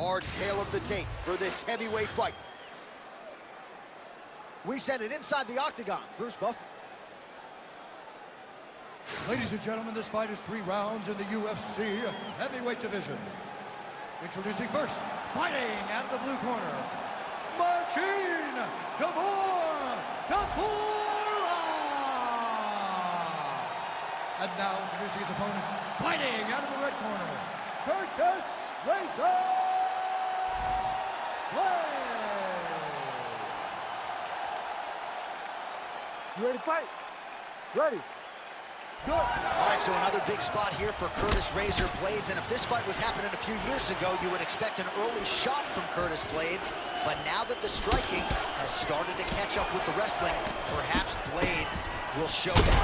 Hard tail of the tape for this heavyweight fight. We send it inside the octagon. Bruce Buffer. Ladies and gentlemen, this fight is 3 rounds in the UFC heavyweight division. Introducing first, fighting out of the blue corner, Marcin Tybura. And now introducing his opponent, fighting out of the red corner, Curtis Blaydes. You ready to fight? Ready. Good. All right, so another big spot here for Curtis Razor Blaydes, and if this fight was happening a few years ago, you would expect an early shot from Curtis Blaydes, but now that the striking has started to catch up with the wrestling, perhaps Blaydes will show them.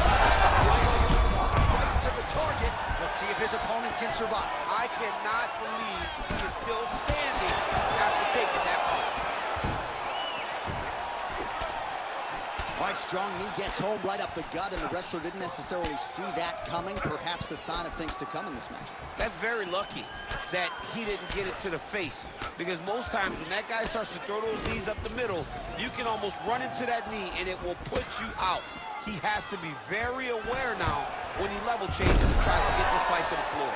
Right to the target. Let's see if his opponent can survive. I cannot believe he is still standing after taking that punch. All right, strong knee gets home right up the gut, and the wrestler didn't necessarily see that coming. Perhaps a sign of things to come in this match. That's very lucky that he didn't get it to the face, because most times when that guy starts to throw those knees up the middle, you can almost run into that knee and it will put you out. He has to be very aware now when he level changes and tries to get this fight to the floor.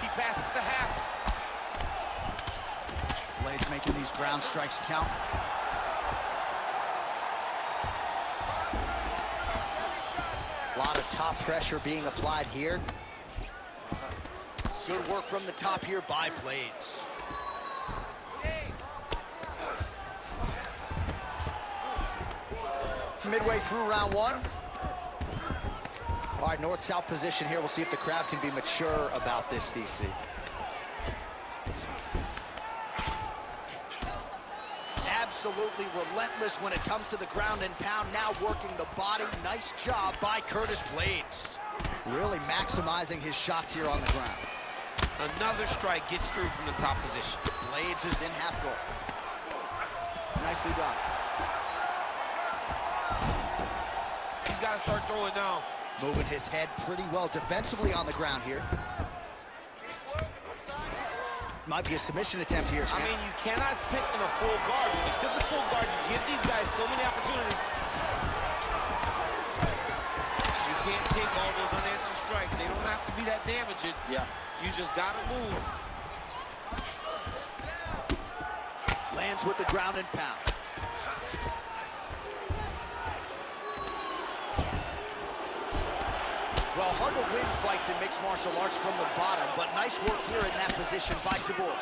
He passes the half. Blaydes making these ground strikes count. A lot of top pressure being applied here. Good work from the top here by Blaydes. Midway through round 1. All right, north-south position here. We'll see if the crowd can be mature about this, DC. Absolutely relentless when it comes to the ground and pound. Now working the body. Nice job by Curtis Blaydes. Really maximizing his shots here on the ground. Another strike gets through from the top position. Blaydes is in half guard. Nicely done. He's got to start throwing now. Moving his head pretty well defensively on the ground here. Might be a submission attempt here, champ. I mean, you cannot sit in a full guard. When you sit in the full guard, you give these guys so many opportunities. You can't take all those unanswered strikes. They don't have to be that damaging. Yeah. You just got to move. Lands with the ground and pound. Well, hard to win fights in mixed martial arts from the bottom, but nice work here in that position by Tybura.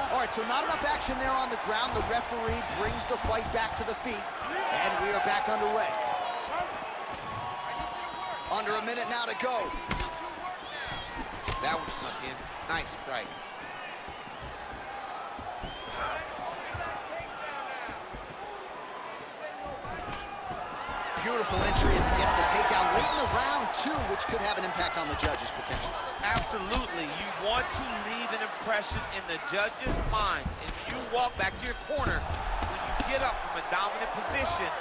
All right, so not enough action there on the ground. The referee brings the fight back to the feet, and we are back underway. Under a minute now to go. That one snuck in. Nice strike. Beautiful entry as he gets the takedown late in the round, too, which could have an impact on the judges potentially. Absolutely. You want to leave an impression in the judge's mind. If you walk back to your corner, when you get up from a dominant position,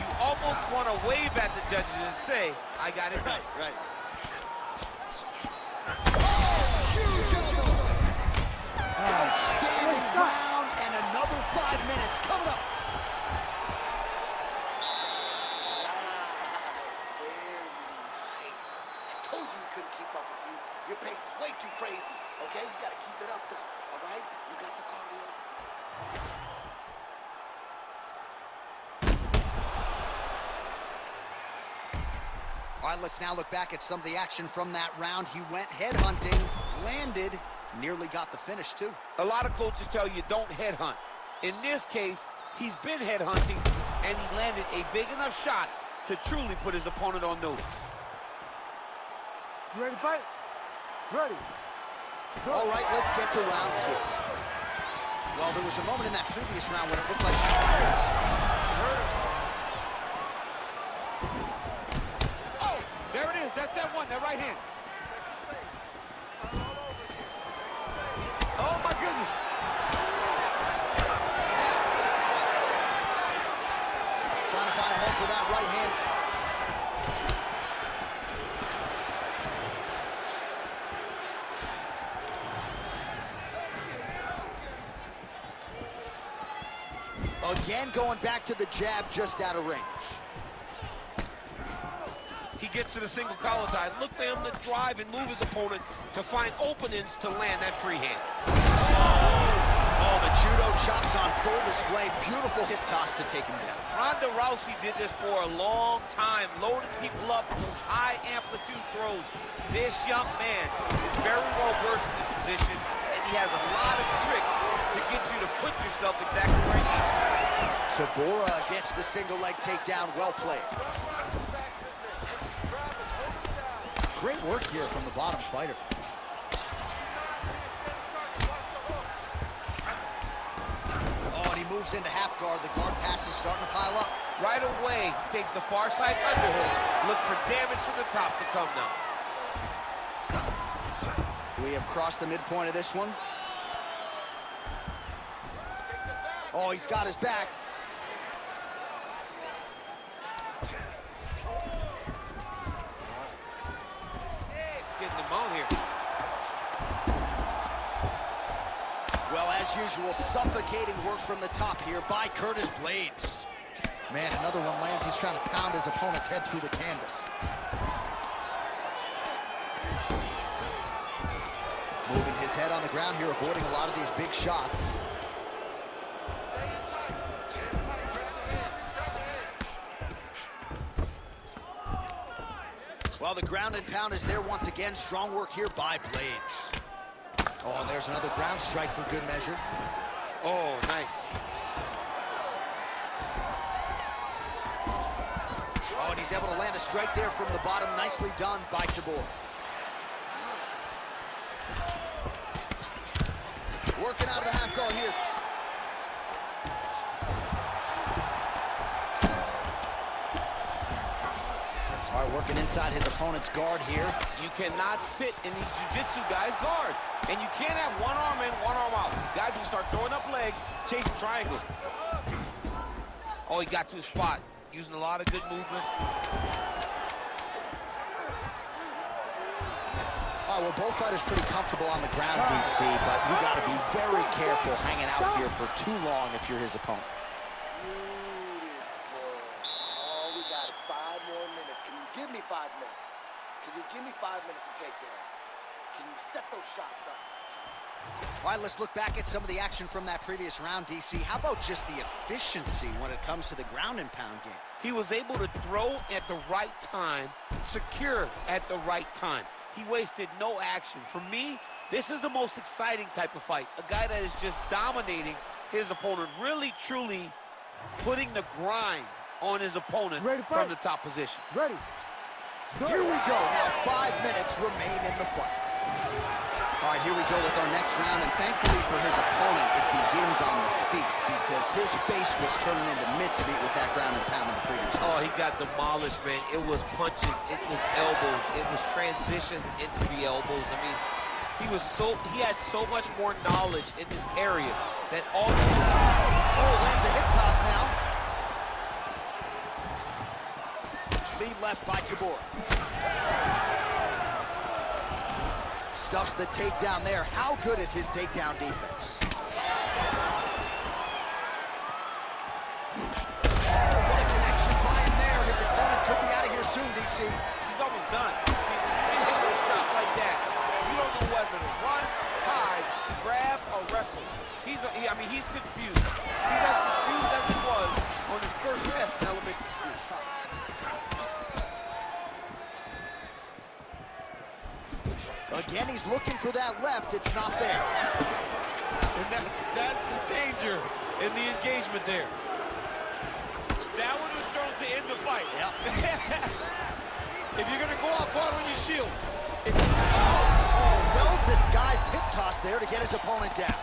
you almost want to wave at the judges and say, I got it done. Right. Outstanding round, and another 5 minutes coming up. Your pace is way too crazy, okay? You gotta keep it up, though, all right? You got the cardio. All right, let's now look back at some of the action from that round. He went headhunting, landed, nearly got the finish, too. A lot of coaches tell you don't headhunt. In this case, he's been headhunting, and he landed a big enough shot to truly put his opponent on notice. You ready to fight? Ready. Go. All right, let's get to round 2. Well, there was a moment in that previous round when it looked like... Oh, there it is. That's that one, that right hand. Oh, my goodness. Trying to find a home for that right hand. Again, going back to the jab just out of range. He gets to the single collar tie. Look for him to drive and move his opponent to find openings to land that free hand. Oh, the judo chops on full display. Beautiful hip toss to take him down. Ronda Rousey did this for a long time, loading people up with those high amplitude throws. This young man is very well versed in this position, and he has a lot of tricks to get you to put yourself exactly where he needs you. Tybura gets the single leg takedown. Well played. Great work here from the bottom fighter. Oh, and he moves into half guard. The guard pass is starting to pile up. Right away, he takes the far side underhook. Look for damage from the top to come now. We have crossed the midpoint of this one. Oh, he's got his back. Getting them out here. Well, as usual, suffocating work from the top here by Curtis Blaydes. Man, another one lands. He's trying to pound his opponent's head through the canvas. Moving his head on the ground here, avoiding a lot of these big shots. Well, the ground and pound is there once again. Strong work here by Blaydes. Oh, and there's another ground strike for good measure. Oh, nice. Oh, and he's able to land a strike there from the bottom. Nicely done by Tybura. Working out of the half guard here. All right, working inside his opponent's guard here. You cannot sit in these jiu-jitsu guys' guard. And you can't have one arm in, one arm out. Guys will start throwing up legs, chasing triangles. Oh, he got to his spot. Using a lot of good movement. All right, well, both fighters pretty comfortable on the ground, DC, but you got to be very careful hanging out here for too long if you're his opponent. Beautiful. All we got is 5 more minutes. Can you give me 5 minutes? Can you give me 5 minutes of takedowns? Can you set those shots up? All right, let's look back at some of the action from that previous round, DC. How about just the efficiency when it comes to the ground and pound game? He was able to throw at the right time, secure at the right time. He wasted no action. For me, this is the most exciting type of fight. A guy that is just dominating his opponent, really, truly putting the grind on his opponent from the top position. Ready. Here we go. Now 5 minutes remain in the fight. All right, here we go with our next round, and thankfully for his opponent, it begins on the feet because his face was turning into mincemeat with that ground and pound in the previous round. Oh, he got demolished, man. It was punches, it was elbows, it was transitions into the elbows. I mean, he had so much more knowledge in this area that all. Oh, lands a hip toss now. Lead left by Tybura. Stuffs the takedown there. How good is his takedown defense? Oh, what a connection by him there. His opponent could be out of here soon, DC. He's almost done. See, when you hit a shot like that, you don't know whether to run, hide, grab, or wrestle. He's confused. He's as confused as he was on his first test in elementary school. Again, he's looking for that left. It's not there. And that's the danger in the engagement there. That one was thrown to end the fight. Yep. If you're going to go out on your shield. Oh, well-disguised hip toss there to get his opponent down.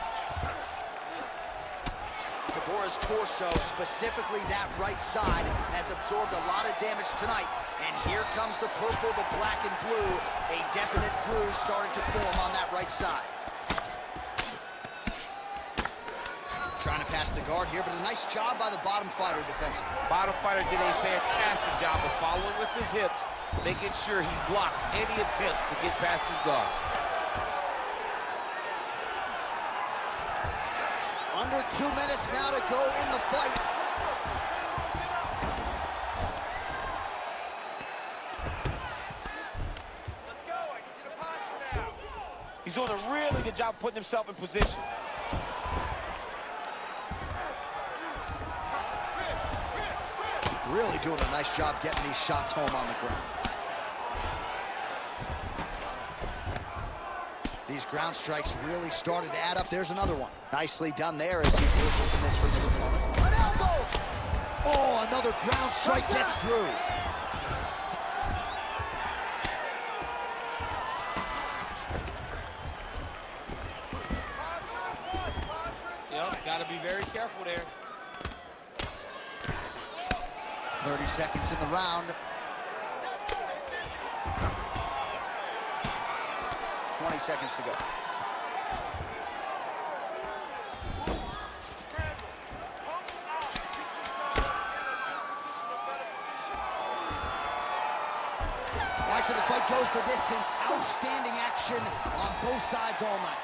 Tybura's torso, specifically that right side, has absorbed a lot of damage tonight. And here comes the purple, the black, and blue. A definite bruise starting to form on that right side. Trying to pass the guard here, but a nice job by the bottom fighter defensively. Bottom fighter did a fantastic job of following with his hips, making sure he blocked any attempt to get past his guard. Under 2 minutes now to go in the fight. Let's go. I need you to posture now. He's doing a really good job putting himself in position. Really doing a nice job getting these shots home on the ground. These ground strikes really started to add up. There's another one. Nicely done there as he's looking this for his opponent. An elbow! Oh, another ground strike gets through. Yep, got to be very careful there. 30 seconds in the round. 20 seconds to go. Scramble. Pump out. Get yourself in a good position, a better position. All right, so the fight goes the distance. Outstanding action on both sides all night.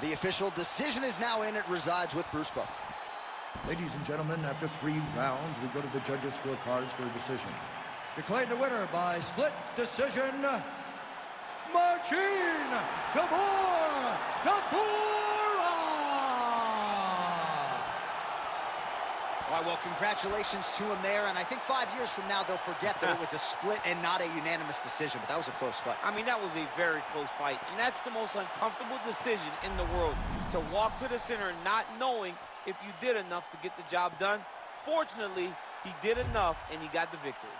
The official decision is now in. It resides with Bruce Buffer. Ladies and gentlemen, after 3 rounds, we go to the judges' scorecards for a decision. Declared the winner by split decision, Marcin Tybura! All right, well, congratulations to him there, and I think 5 years from now they'll forget that it was a split and not a unanimous decision, but that was a close fight. I mean, that was a very close fight, and that's the most uncomfortable decision in the world, to walk to the center not knowing if you did enough to get the job done. Fortunately, he did enough, and he got the victory.